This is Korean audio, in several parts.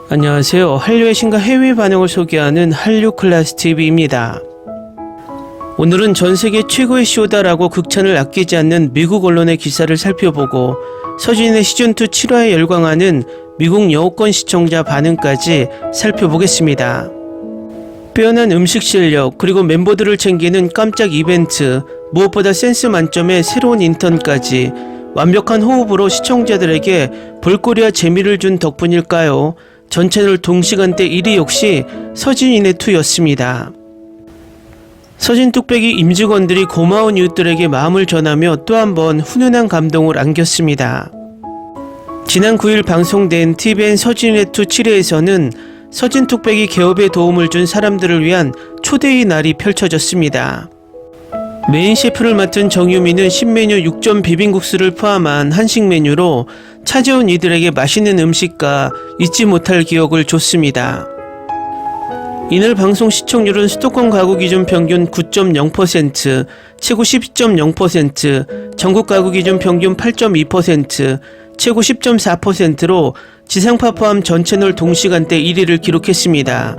안녕하세요. 한류의 신과 해외 반응을 소개하는 한류클래스TV입니다. 오늘은 전세계 최고의 쇼다라고 극찬을 아끼지 않는 미국 언론의 기사를 살펴보고 서진의 시즌2 7화에 열광하는 미국 여권 시청자 반응까지 살펴보겠습니다. 빼어난 음식 실력, 그리고 멤버들을 챙기는 깜짝 이벤트, 무엇보다 센스 만점의 새로운 인턴까지 완벽한 호흡으로 시청자들에게 볼거리와 재미를 준 덕분일까요? 전 채널 동시간대 1위 역시 서진이네2였습니다. 서진 뚝배기 임직원들이 고마운 이웃들에게 마음을 전하며 또 한 번 훈훈한 감동을 안겼습니다. 지난 9일 방송된 TVN 서진이네2 7회에서는 서진 뚝배기 개업에 도움을 준 사람들을 위한 초대의 날이 펼쳐졌습니다. 메인 셰프를 맡은 정유미는 신메뉴 6점 비빔국수를 포함한 한식 메뉴로 찾아온 이들에게 맛있는 음식과 잊지 못할 기억을 줬습니다. 이날 방송 시청률은 수도권 가구 기준 평균 9.0%, 최고 12.0%, 전국 가구 기준 평균 8.2%, 최고 10.4%로 지상파 포함 전 채널 동시간대 1위를 기록했습니다.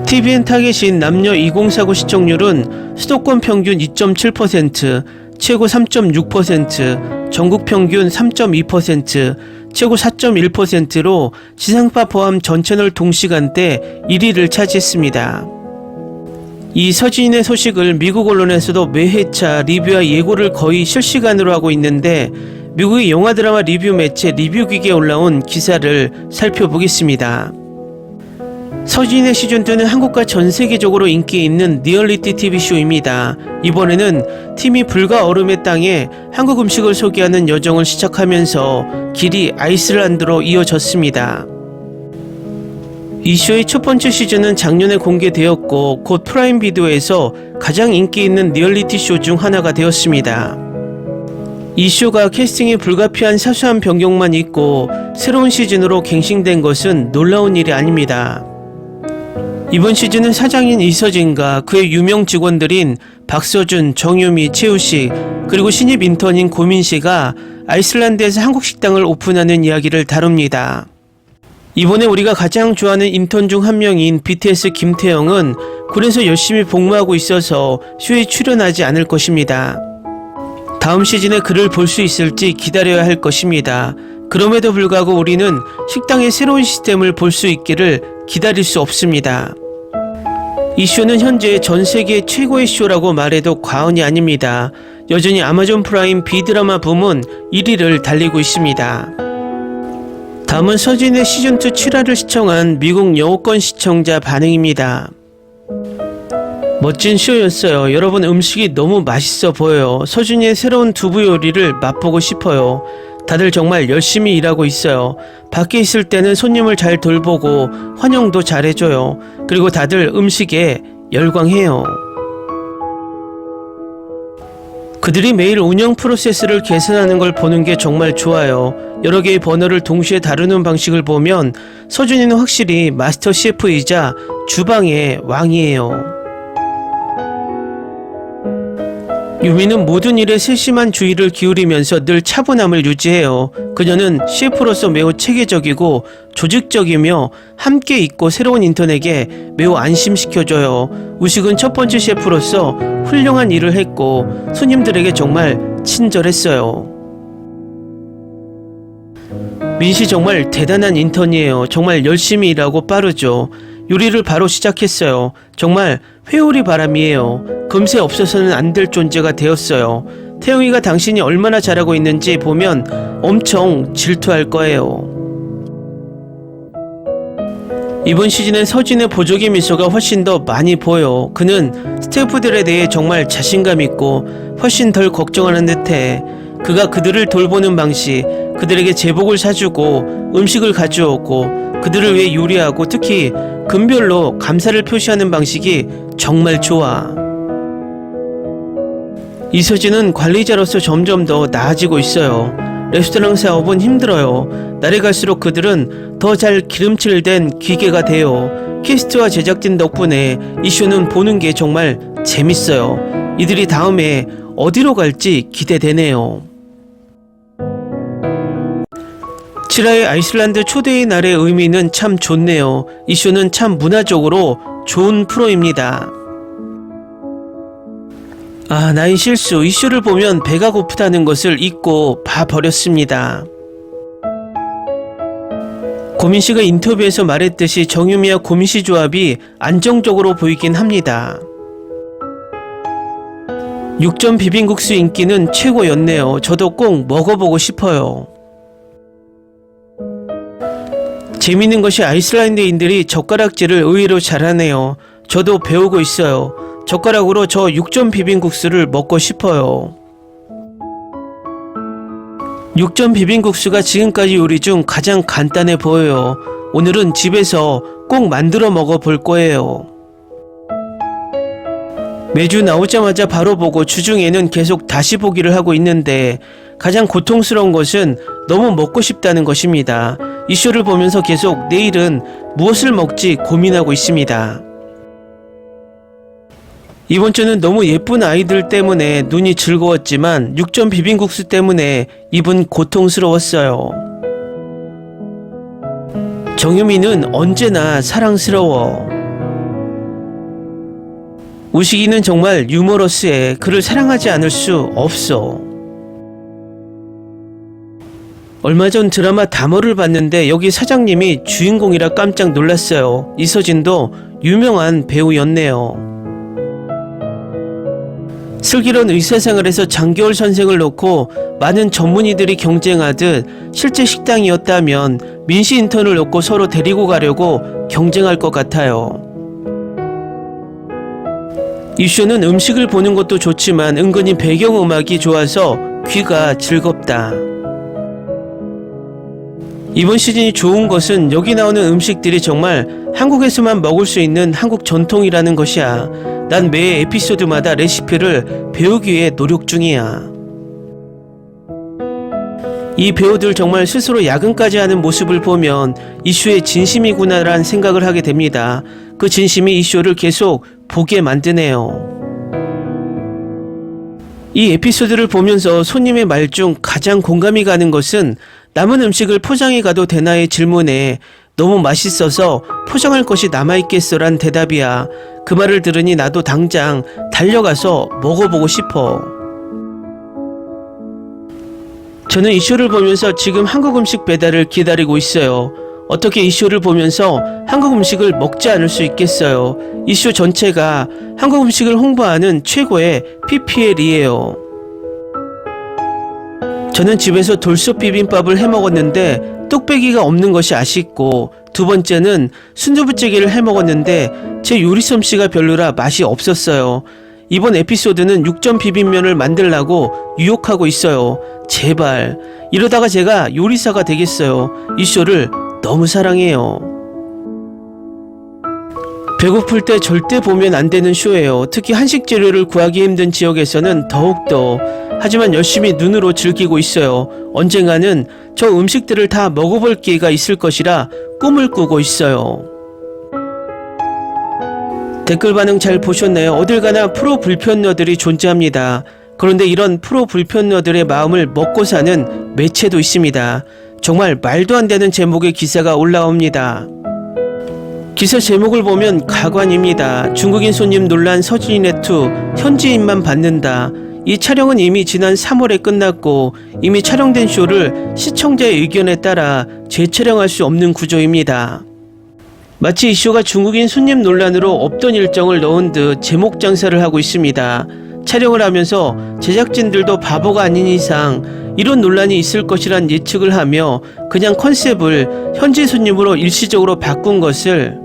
TVN 타겟인 남녀 2049 시청률은 수도권 평균 2.7%, 최고 3.6%, 전국 평균 3.2%, 최고 4.1%로 지상파 포함 전 채널 동시간대 1위를 차지했습니다. 이 서진의 소식을 미국 언론에서도 매회차 리뷰와 예고를 거의 실시간으로 하고 있는데 미국의 영화 드라마 리뷰 매체 리뷰기기에 올라온 기사를 살펴보겠습니다. 서진의 시즌2는 한국과 전 세계적으로 인기 있는 리얼리티 TV쇼입니다. 이번에는 팀이 불과 얼음의 땅에 한국 음식을 소개하는 여정을 시작하면서 길이 아이슬란드로 이어졌습니다. 이 쇼의 첫 번째 시즌은 작년에 공개되었고 곧 프라임 비디오에서 가장 인기 있는 리얼리티 쇼 중 하나가 되었습니다. 이 쇼가 캐스팅에 불가피한 사소한 변경만 있고 새로운 시즌으로 갱신된 것은 놀라운 일이 아닙니다. 이번 시즌은 사장인 이서진과 그의 유명 직원들인 박서준, 정유미, 최우식, 그리고 신입 인턴인 고민씨가 아이슬란드에서 한국 식당을 오픈하는 이야기를 다룹니다. 이번에 우리가 가장 좋아하는 인턴 중 한 명인 BTS 김태형은 굴에서 열심히 복무하고 있어서 쇼에 출연하지 않을 것입니다. 다음 시즌에 그를 볼 수 있을지 기다려야 할 것입니다. 그럼에도 불구하고 우리는 식당의 새로운 시스템을 볼 수 있기를 기다릴 수 없습니다. 이 쇼는 현재 전 세계 최고의 쇼라고 말해도 과언이 아닙니다. 여전히 아마존 프라임 B드라마 부문 1위를 달리고 있습니다. 다음은 서진의 시즌2 7화를 시청한 미국 여권 시청자 반응입니다. 멋진 쇼였어요. 여러분, 음식이 너무 맛있어 보여요. 서준이의 새로운 두부 요리를 맛보고 싶어요. 다들 정말 열심히 일하고 있어요. 밖에 있을 때는 손님을 잘 돌보고 환영도 잘해줘요. 그리고 다들 음식에 열광해요. 그들이 매일 운영 프로세스를 개선하는 걸 보는 게 정말 좋아요. 여러 개의 버너를 동시에 다루는 방식을 보면 서준이는 확실히 마스터 셰프이자 주방의 왕이에요. 유미는 모든 일에 세심한 주의를 기울이면서 늘 차분함을 유지해요. 그녀는 셰프로서 매우 체계적이고 조직적이며 함께 있고 새로운 인턴에게 매우 안심시켜줘요. 우식은 첫 번째 셰프로서 훌륭한 일을 했고 손님들에게 정말 친절했어요. 민씨 정말 대단한 인턴이에요. 정말 열심히 일하고 빠르죠. 요리를 바로 시작했어요. 정말 회오리 바람이에요. 금세 없어서는 안 될 존재가 되었어요. 태영이가 당신이 얼마나 잘하고 있는지 보면 엄청 질투할 거예요. 이번 시즌엔 서진의 보조개 미소가 훨씬 더 많이 보여. 그는 스태프들에 대해 정말 자신감 있고 훨씬 덜 걱정하는 듯해. 그가 그들을 돌보는 방식, 그들에게 제복을 사주고 음식을 가져오고 그들을 위해 요리하고 특히 금별로 감사를 표시하는 방식이 정말 좋아. 이서진은 관리자로서 점점 더 나아지고 있어요. 레스토랑 사업은 힘들어요. 날이 갈수록 그들은 더 잘 기름칠된 기계가 돼요. 캐스트와 제작진 덕분에 이 쇼는 보는 게 정말 재밌어요. 이들이 다음에 어디로 갈지 기대되네요. 7화의 아이슬란드 초대의 날의 의미는 참 좋네요. 이 쇼는 참 문화적으로 좋은 프로입니다. 나인 실수. 이 쇼를 보면 배가 고프다는 것을 잊고 봐버렸습니다. 고민씨가 인터뷰에서 말했듯이 정유미와 고민씨 조합이 안정적으로 보이긴 합니다. 육전 비빔국수 인기는 최고였네요. 저도 꼭 먹어보고 싶어요. 재밌는 것이 아이슬란드인들이 젓가락질을 의외로 잘하네요. 저도 배우고 있어요. 젓가락으로 저 육전 비빔국수를 먹고 싶어요. 육전 비빔국수가 지금까지 요리 중 가장 간단해 보여요. 오늘은 집에서 꼭 만들어 먹어 볼 거예요. 매주 나오자마자 바로 보고 주중에는 계속 다시 보기를 하고 있는데 가장 고통스러운 것은 너무 먹고 싶다는 것입니다. 이 쇼를 보면서 계속 내일은 무엇을 먹지 고민하고 있습니다. 이번 주는 너무 예쁜 아이들 때문에 눈이 즐거웠지만 육전 비빔국수 때문에 입은 고통스러웠어요. 정유미는 언제나 사랑스러워. 우식이는 정말 유머러스해. 그를 사랑하지 않을 수 없어. 얼마 전 드라마 다머를 봤는데 여기 사장님이 주인공이라 깜짝 놀랐어요. 이서진도 유명한 배우였네요. 슬기로운 의사생활에서 장겨울 선생을 놓고 많은 전문의들이 경쟁하듯 실제 식당이었다면 민씨 인턴을 놓고 서로 데리고 가려고 경쟁할 것 같아요. 이 쇼는 음식을 보는 것도 좋지만 은근히 배경음악이 좋아서 귀가 즐겁다. 이번 시즌이 좋은 것은 여기 나오는 음식들이 정말 한국에서만 먹을 수 있는 한국 전통이라는 것이야. 난 매 에피소드마다 레시피를 배우기 위해 노력 중이야. 이 배우들 정말 스스로 야근까지 하는 모습을 보면 이 쇼의 진심이구나라는 생각을 하게 됩니다. 그 진심이 이 쇼를 계속 보게 만드네요. 이 에피소드를 보면서 손님의 말 중 가장 공감이 가는 것은 남은 음식을 포장해 가도 되나의 질문에 너무 맛있어서 포장할 것이 남아있겠어란 대답이야. 그 말을 들으니 나도 당장 달려가서 먹어보고 싶어. 저는 이 쇼를 보면서 지금 한국 음식 배달을 기다리고 있어요. 어떻게 이 쇼를 보면서 한국 음식을 먹지 않을 수 있겠어요. 이 쇼 전체가 한국 음식을 홍보하는 최고의 PPL이에요. 저는 집에서 돌솥 비빔밥을 해먹었는데 뚝배기가 없는 것이 아쉽고, 두 번째는 순두부찌개를 해먹었는데 제 요리 솜씨가 별로라 맛이 없었어요. 이번 에피소드는 육전 비빔면을 만들라고 유혹하고 있어요. 제발 이러다가 제가 요리사가 되겠어요. 이 쇼를 너무 사랑해요. 배고플 때 절대 보면 안 되는 쇼예요. 특히 한식 재료를 구하기 힘든 지역에서는 더욱더. 하지만 열심히 눈으로 즐기고 있어요. 언젠가는 저 음식들을 다 먹어볼 기회가 있을 것이라 꿈을 꾸고 있어요. 댓글 반응 잘 보셨나요? 어딜 가나 프로 불편러들이 존재합니다. 그런데 이런 프로 불편러들의 마음을 먹고 사는 매체도 있습니다. 정말 말도 안 되는 제목의 기사가 올라옵니다. 기사 제목을 보면 가관입니다. 중국인 손님 논란 서진이네 2 현지인만 받는다. 이 촬영은 이미 지난 3월에 끝났고 이미 촬영된 쇼를 시청자의 의견에 따라 재촬영할 수 없는 구조입니다. 마치 이 쇼가 중국인 손님 논란으로 없던 일정을 넣은 듯 제목 장사를 하고 있습니다. 촬영을 하면서 제작진들도 바보가 아닌 이상 이런 논란이 있을 것이란 예측을 하며 그냥 컨셉을 현지 손님으로 일시적으로 바꾼 것을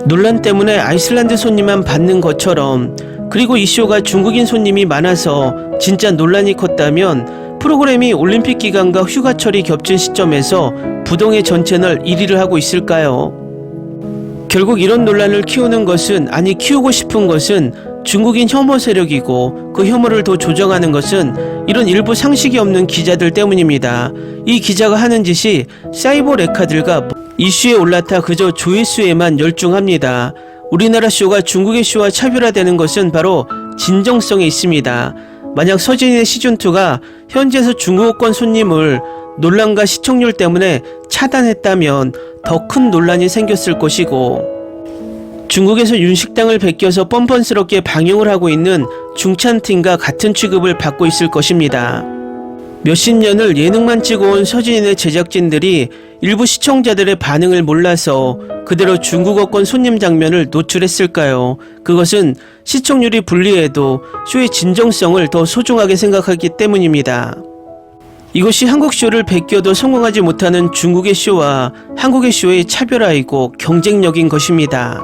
논란 때문에 아이슬란드 손님만 받는 것처럼, 그리고 이 쇼가 중국인 손님이 많아서 진짜 논란이 컸다면 프로그램이 올림픽 기간과 휴가철이 겹친 시점에서 부동의 전 채널 1위를 하고 있을까요? 결국 이런 논란을 키우는 것은, 아니 키우고 싶은 것은 중국인 혐오 세력이고, 그 혐오를 더 조정하는 것은 이런 일부 상식이 없는 기자들 때문입니다. 이 기자가 하는 짓이 사이버 레카들과 이슈에 올라타 그저 조회수에만 열중합니다. 우리나라 쇼가 중국의 쇼와 차별화되는 것은 바로 진정성에 있습니다. 만약 서진이의 시즌2가 현지에서 중국어권 손님을 논란과 시청률 때문에 차단했다면 더 큰 논란이 생겼을 것이고, 중국에서 윤식당을 베껴서 뻔뻔스럽게 방영을 하고 있는 중찬팀과 같은 취급을 받고 있을 것입니다. 몇십 년을 예능만 찍어온 서진의 제작진들이 일부 시청자들의 반응을 몰라서 그대로 중국어권 손님 장면을 노출했을까요? 그것은 시청률이 불리해도 쇼의 진정성을 더 소중하게 생각하기 때문입니다. 이것이 한국 쇼를 베껴도 성공하지 못하는 중국의 쇼와 한국의 쇼의 차별화이고 경쟁력인 것입니다.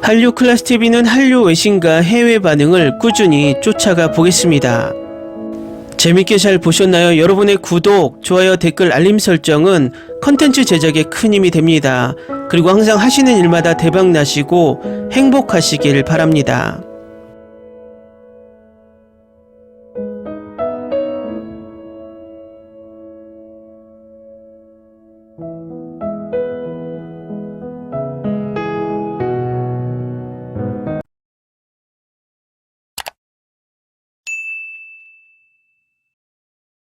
한류 클래스TV는 한류 외신과 해외 반응을 꾸준히 쫓아가 보겠습니다. 재밌게 잘 보셨나요? 여러분의 구독, 좋아요, 댓글, 알림 설정은 컨텐츠 제작에 큰 힘이 됩니다. 그리고 항상 하시는 일마다 대박 나시고 행복하시길 바랍니다.